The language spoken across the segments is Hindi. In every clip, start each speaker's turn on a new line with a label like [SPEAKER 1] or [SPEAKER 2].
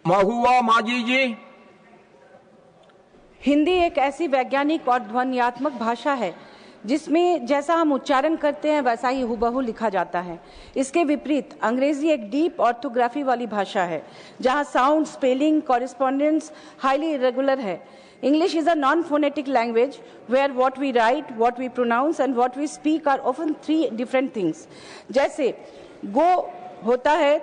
[SPEAKER 1] महुआ माजी जी।
[SPEAKER 2] हिंदी एक ऐसी वैज्ञानिक और ध्वन्यात्मक भाषा है जिसमें जैसा हम उच्चारण करते हैं वैसा ही हूबहू लिखा जाता है। इसके विपरीत अंग्रेजी एक डीप ऑर्थोग्राफी वाली भाषा है जहां sound, spelling, correspondence highly irregular है। English is a non-phonetic language where what we write, what we pronounce and what we speak are often three different things. जैसे go होता है,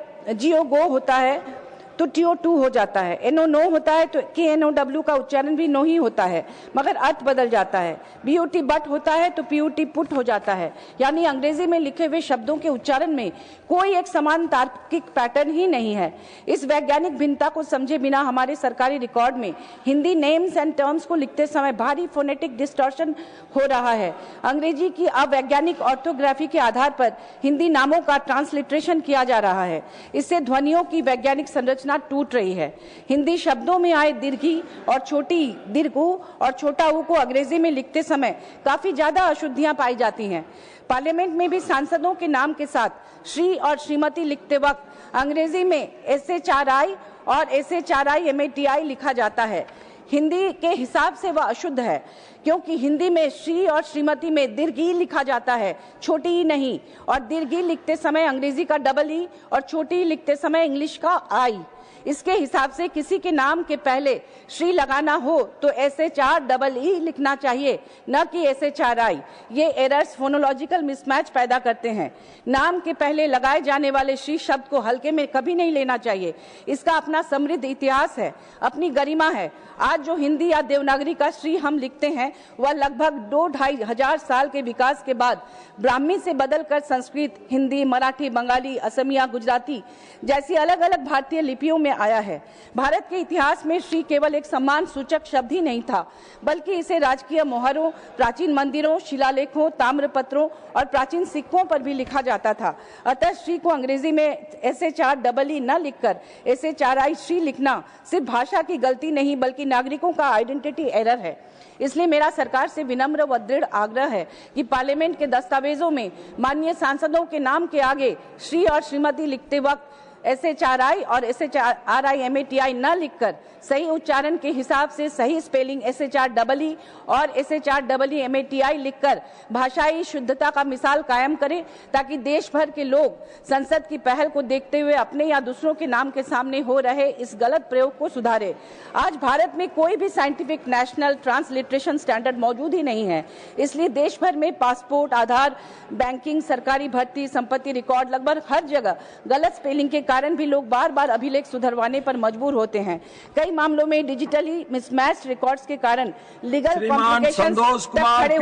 [SPEAKER 2] go होता है तो TO2 हो जाता है, NO नो होता है तो KNOW का उच्चारण भी नो ही होता है मगर अर्थ बदल जाता है। BUT बट होता है तो PUT पुट हो जाता है। यानी अंग्रेजी में लिखे हुए शब्दों के उच्चारण में कोई एक समान तार्किक पैटर्न ही नहीं है। इस वैज्ञानिक भिन्नता को समझे बिना हमारे सरकारी रिकॉर्ड में हिंदी नेम्स एंड टर्म्स को लिखते समय भारी फोनेटिक डिस्टॉर्शन हो रहा है। अंग्रेजी की अवैज्ञानिक ऑर्थोग्राफी के आधार पर हिंदी नामों का ट्रांसलिट्रेशन किया जा रहा है। इससे ध्वनियों की वैज्ञानिक संरचना टूट रही है। हिंदी शब्दों में आए दीर्घी और छोटी दीर्घ और छोटा ऊ को अंग्रेजी में लिखते समय काफी ज्यादा अशुद्धियां पाई जाती हैं। पार्लियामेंट में भी सांसदों के नाम के साथ श्री और श्रीमती लिखते वक्त अंग्रेजी में SHRI और SHRIMATI लिखा जाता है। हिंदी के हिसाब से वह अशुद्ध है क्योंकि हिंदी में श्री और श्रीमती में दीर्घी लिखा जाता है, छोटी ही नहीं। और दीर्घी लिखते समय अंग्रेजी का डबल और छोटी लिखते समय इंग्लिश का आई। इसके हिसाब से किसी के नाम के पहले श्री लगाना हो तो SHREE लिखना चाहिए, न कि SHRI। ये एरर्स फोनोलॉजिकल मिसमैच पैदा करते हैं। नाम के पहले लगाए जाने वाले श्री शब्द को हल्के में कभी नहीं लेना चाहिए। इसका अपना समृद्ध इतिहास है, अपनी गरिमा है। आज जो हिंदी या देवनागरी का श्री हम लिखते हैं वह लगभग 2-2.5 हजार साल के विकास के बाद ब्राह्मी से बदलकर संस्कृत, हिंदी, मराठी, बंगाली, असमिया, गुजराती जैसी अलग अलग भारतीय लिपियों में आया है। भारत के इतिहास में श्री केवल एक सम्मान सूचक शब्द ही नहीं था, बल्कि इसे राजकीय मोहरों, प्राचीन मंदिरों, शिलालेखों, ताम्रपत्रों और प्राचीन सिक्कों पर भी लिखा जाता था। अतः श्री को अंग्रेजी में SHREE न लिखकर SHRI श्री लिखना सिर्फ भाषा की गलती नहीं बल्कि नागरिकों का आइडेंटिटी एरर है। इसलिए मेरा सरकार से विनम्र व दृढ़ आग्रह है कि पार्लियामेंट के दस्तावेजों में माननीय सांसदों के नाम के आगे श्री और श्रीमती लिखते वक्त SHRI और SHRIMATI न लिखकर सही उच्चारण के हिसाब से सही स्पेलिंग SHREE और SHREMATI लिखकर भाषाई शुद्धता का मिसाल कायम करें ताकि देश भर के लोग संसद की पहल को देखते हुए अपने या दूसरों के नाम के सामने हो रहे इस गलत प्रयोग को सुधारें। आज भारत में कोई भी साइंटिफिक नेशनल ट्रांसलिट्रेशन स्टैंडर्ड मौजूद ही नहीं है। इसलिए देश भर में पासपोर्ट, आधार, बैंकिंग, सरकारी भर्ती, संपत्ति रिकॉर्ड लगभग हर जगह गलत स्पेलिंग के कारण भी लोग बार बार अभिलेख सुधरवाने पर मजबूर होते हैं। कई मामलों में डिजिटली मिसमैच रिकॉर्ड्स के कारण लीगल कॉम्प्लिकेशंस तक खड़े